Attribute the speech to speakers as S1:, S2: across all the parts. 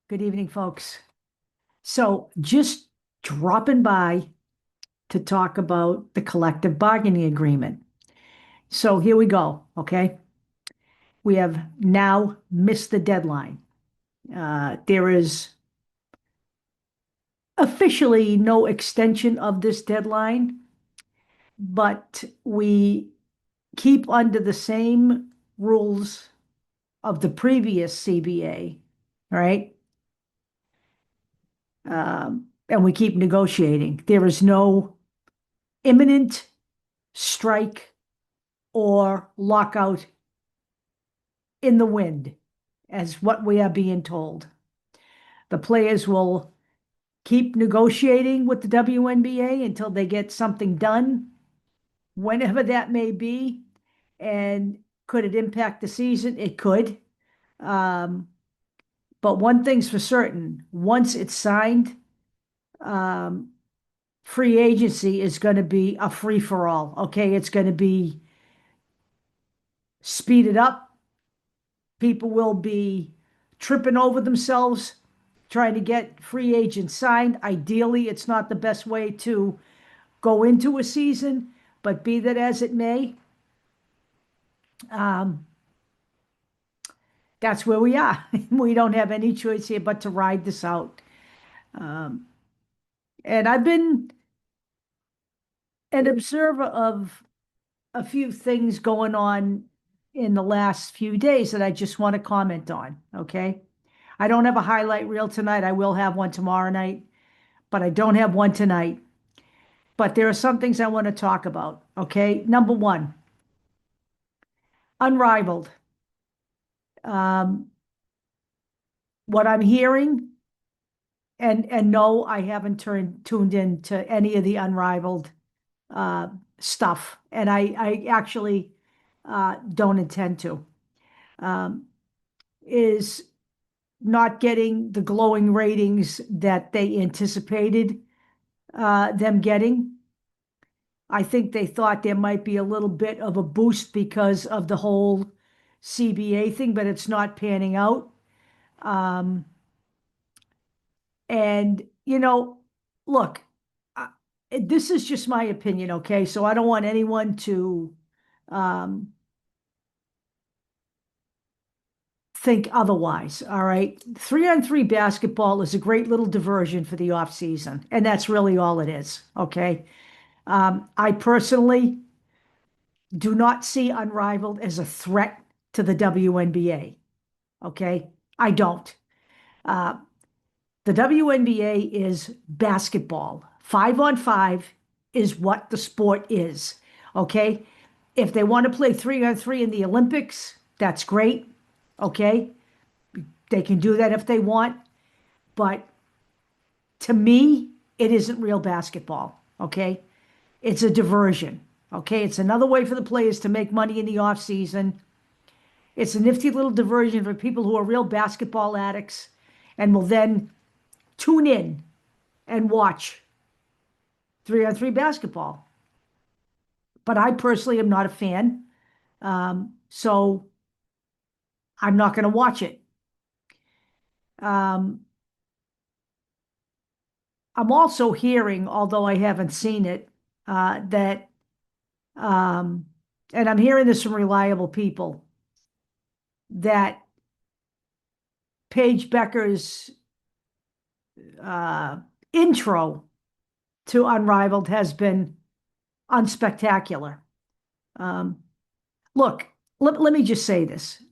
S1: Good evening, folks. So, just dropping by to talk about the collective bargaining agreement. So, here we go. Okay. We have now missed the deadline. There is officially no extension of this deadline, but we keep under the same rules of the previous CBA, right? And we keep negotiating. There is no imminent strike or lockout in the wind, as what we are being told. The players will keep negotiating with the WNBA until they get something done, whenever that may be. And could it impact the season? It could. Um, but one thing's for certain, once it's signed, um, free agency is going to be a free for all. Okay. It's going to be speeded up. People will be tripping over themselves trying to get free agents signed. Ideally, it's not the best way to go into a season, but be that as it may, um, that's where we are. We don't have any choice here but to ride this out. Um, and I've been an observer of a few things going on in the last few days that I just want to comment on. Okay. I don't have a highlight reel tonight. I will have one tomorrow night, but I don't have one tonight. But there are some things I want to talk about. Okay. Number one, Unrivaled. Um, what I'm hearing, and no, I haven't tuned in to any of the Unrivaled stuff, and I actually don't intend to. Is not getting the glowing ratings that they anticipated them getting. I think they thought there might be a little bit of a boost because of the whole CBA thing, but it's not panning out. Um, and, look, this is just my opinion, okay? So I don't want anyone to um, think otherwise, all right? 3-on-3 basketball is a great little diversion for the off season, and that's really all it is, okay? I personally do not see Unrivaled as a threat to the WNBA. Okay. I don't. Uh, the WNBA is basketball. 5-on-5 is what the sport is. Okay. If they want to play 3-on-3 in the Olympics, that's great. Okay. They can do that if they want. But to me, it isn't real basketball. Okay. It's a diversion. Okay. It's another way for the players to make money in the off season. It's a nifty little diversion for people who are real basketball addicts and will then tune in and watch 3-on-3 basketball. But I personally am not a fan. So I'm not going to watch it. Um, I'm also hearing, although I haven't seen it, that, um, and I'm hearing this from reliable people, that Paige Becker's intro to Unrivaled has been unspectacular. Look, let me just say this.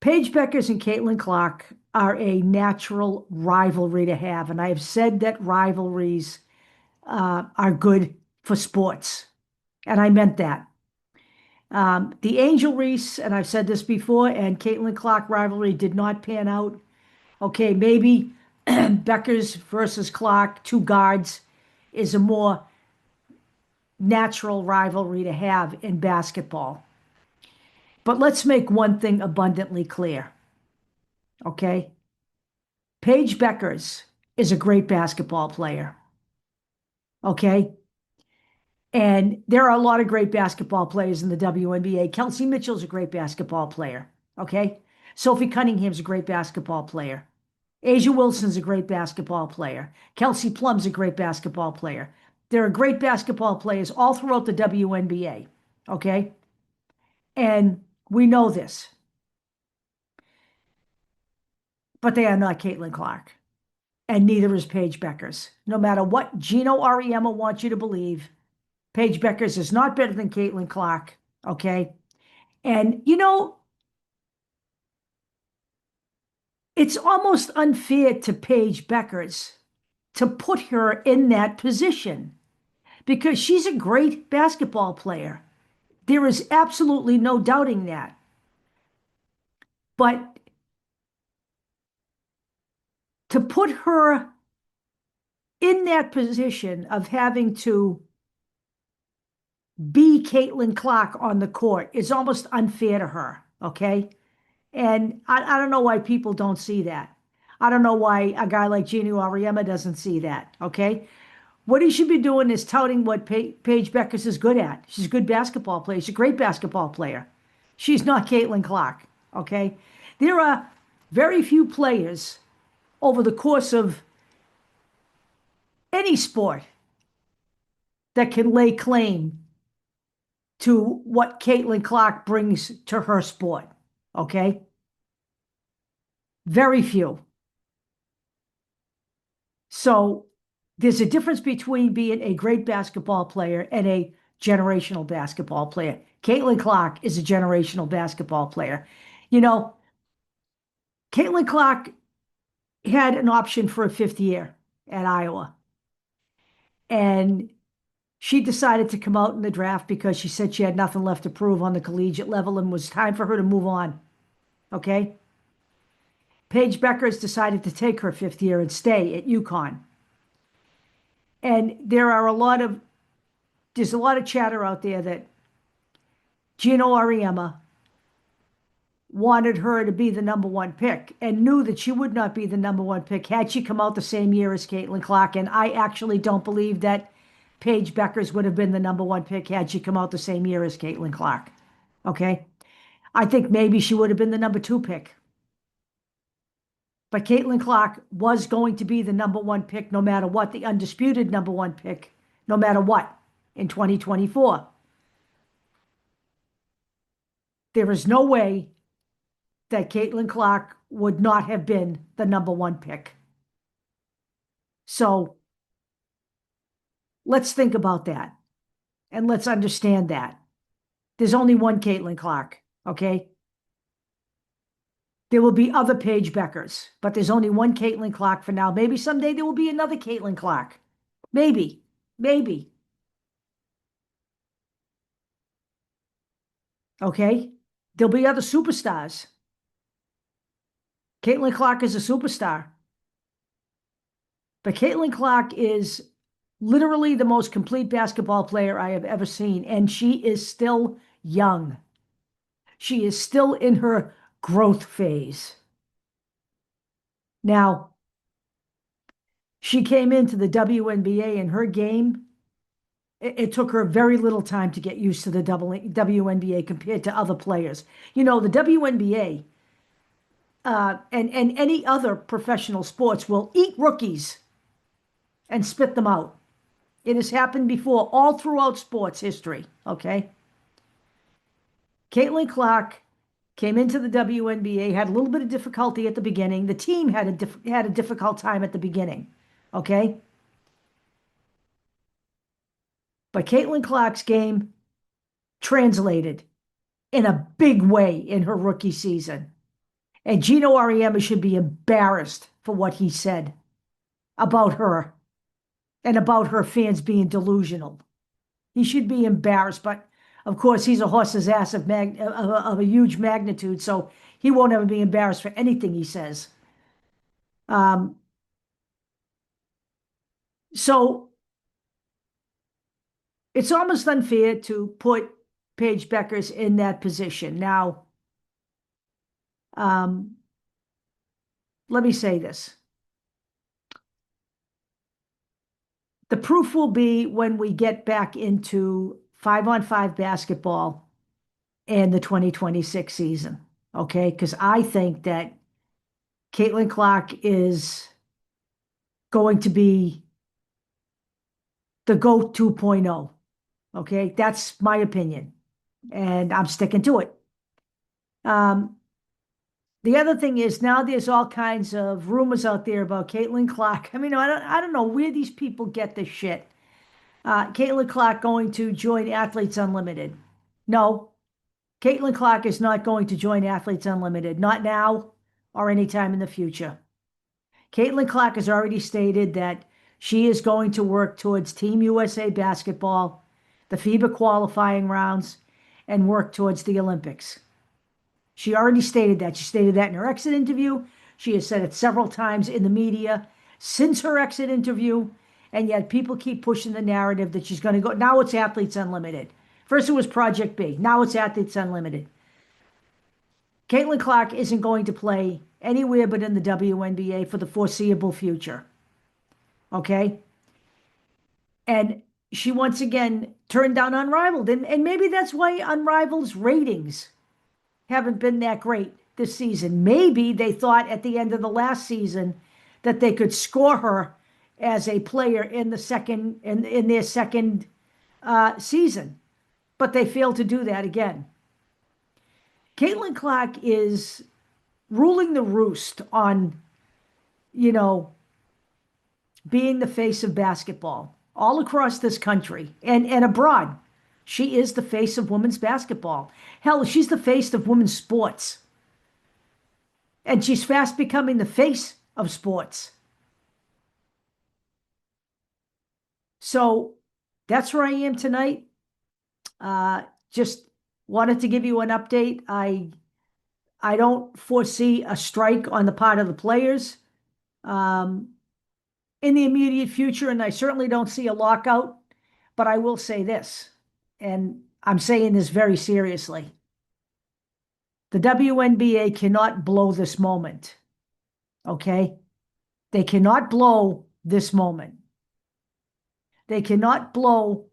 S1: Paige Beckers and Caitlin Clark are a natural rivalry to have, and I have said that rivalries are good for sports, and I meant that. The Angel Reese, and I've said this before, and Caitlin Clark rivalry did not pan out. Okay, maybe Beckers versus Clark, two guards, is a more natural rivalry to have in basketball. But let's make one thing abundantly clear, okay? Paige Beckers is a great basketball player, okay? And there are a lot of great basketball players in the WNBA. Kelsey Mitchell's a great basketball player, okay? Sophie Cunningham's a great basketball player. Asia Wilson's a great basketball player. Kelsey Plum's a great basketball player. There are great basketball players all throughout the WNBA. Okay? And we know this. But they are not Caitlin Clark. And neither is Paige Beckers. No matter what Gino Auriemma wants you to believe, Paige Beckers is not better than Caitlin Clark. Okay? And it's almost unfair to Paige Beckers to put her in that position because she's a great basketball player. There is absolutely no doubting that. But to put her in that position of having to be Caitlin Clark on the court is almost unfair to her, okay? And I don't know why people don't see that. I don't know why a guy like Gino Auriemma doesn't see that, okay? What he should be doing is touting what Paige Beckers is good at. She's a good basketball player. She's a great basketball player. She's not Caitlin Clark, okay? There are very few players over the course of any sport that can lay claim to what Caitlin Clark brings to her sport, okay? Very few. So there's a difference between being a great basketball player and a generational basketball player. Caitlin Clark is a generational basketball player. You know, Caitlin Clark had an option for a fifth year at Iowa. And she decided to come out in the draft because she said she had nothing left to prove on the collegiate level and was time for her to move on. Okay? Paige Beckers decided to take her fifth year and stay at UConn. And there's a lot of chatter out there that Gino Auriemma wanted her to be the number one pick and knew that she would not be the number one pick had she come out the same year as Caitlin Clark. And I actually don't believe that Paige Beckers would have been the number one pick had she come out the same year as Caitlin Clark. Okay? I think maybe she would have been the number two pick. But Caitlin Clark was going to be the number one pick no matter what, the undisputed number one pick, no matter what, in 2024. There is no way that Caitlin Clark would not have been the number one pick. So let's think about that and let's understand that. There's only one Caitlin Clark, okay? There will be other Paige Beckers, but there's only one Caitlin Clark for now. Maybe someday there will be another Caitlin Clark. Maybe. Okay? There'll be other superstars. Caitlin Clark is a superstar. But Caitlin Clark is literally the most complete basketball player I have ever seen, and she is still young. She is still in her growth phase. Now, she came into the WNBA and her game, it took her very little time to get used to the WNBA compared to other players. You know, the WNBA and any other professional sports will eat rookies and spit them out. It has happened before all throughout sports history, okay? Caitlin Clark came into the WNBA, had a little bit of difficulty at the beginning. The team had a difficult time at the beginning, okay? But Caitlin Clark's game translated in a big way in her rookie season. And Gino Auriemma should be embarrassed for what he said about her and about her fans being delusional. He should be embarrassed, but of course he's a horse's ass of a huge magnitude, so he won't ever be embarrassed for anything he says. So it's almost unfair to put Paige Beckers in that position. Now, let me say this. The proof will be when we get back into 5-on-5 basketball and the 2026 season. okay? Because I think that Caitlin Clark is going to be the GOAT 2.0, okay? That's my opinion, and I'm sticking to it. Um, the other thing is now there's all kinds of rumors out there about Caitlin Clark. I mean, I don't know where these people get this shit. Caitlin Clark going to join Athletes Unlimited. No, Caitlin Clark is not going to join Athletes Unlimited, not now or anytime in the future. Caitlin Clark has already stated that she is going to work towards Team USA basketball, the FIBA qualifying rounds, and work towards the Olympics. She already stated that. She stated that in her exit interview. She has said it several times in the media since her exit interview. And yet people keep pushing the narrative that she's going to go. Now it's Athletes Unlimited. First it was Project B. Now it's Athletes Unlimited. Caitlin Clark isn't going to play anywhere but in the WNBA for the foreseeable future. Okay? And she once again turned down Unrivaled. And maybe that's why Unrivaled's ratings haven't been that great this season. Maybe they thought at the end of the last season that they could score her as a player in their second season, but they failed to do that again. Caitlin Clark is ruling the roost on, you know, being the face of basketball all across this country and abroad. She is the face of women's basketball. Hell, she's the face of women's sports. And she's fast becoming the face of sports. So that's where I am tonight. Just wanted to give you an update. I don't foresee a strike on the part of the players in the immediate future, and I certainly don't see a lockout. But I will say this, and I'm saying this very seriously. The WNBA cannot blow this moment, okay? They cannot blow this moment. They cannot blow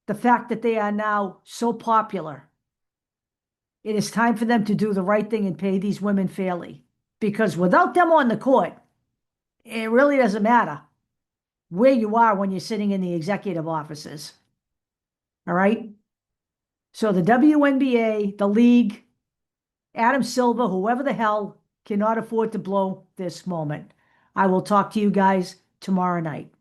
S1: the fact that they are now so popular. It is time for them to do the right thing and pay these women fairly. Because without them on the court, it really doesn't matter where you are when you're sitting in the executive offices. All right? So the WNBA, the league, Adam Silver, whoever the hell, cannot afford to blow this moment. I will talk to you guys tomorrow night.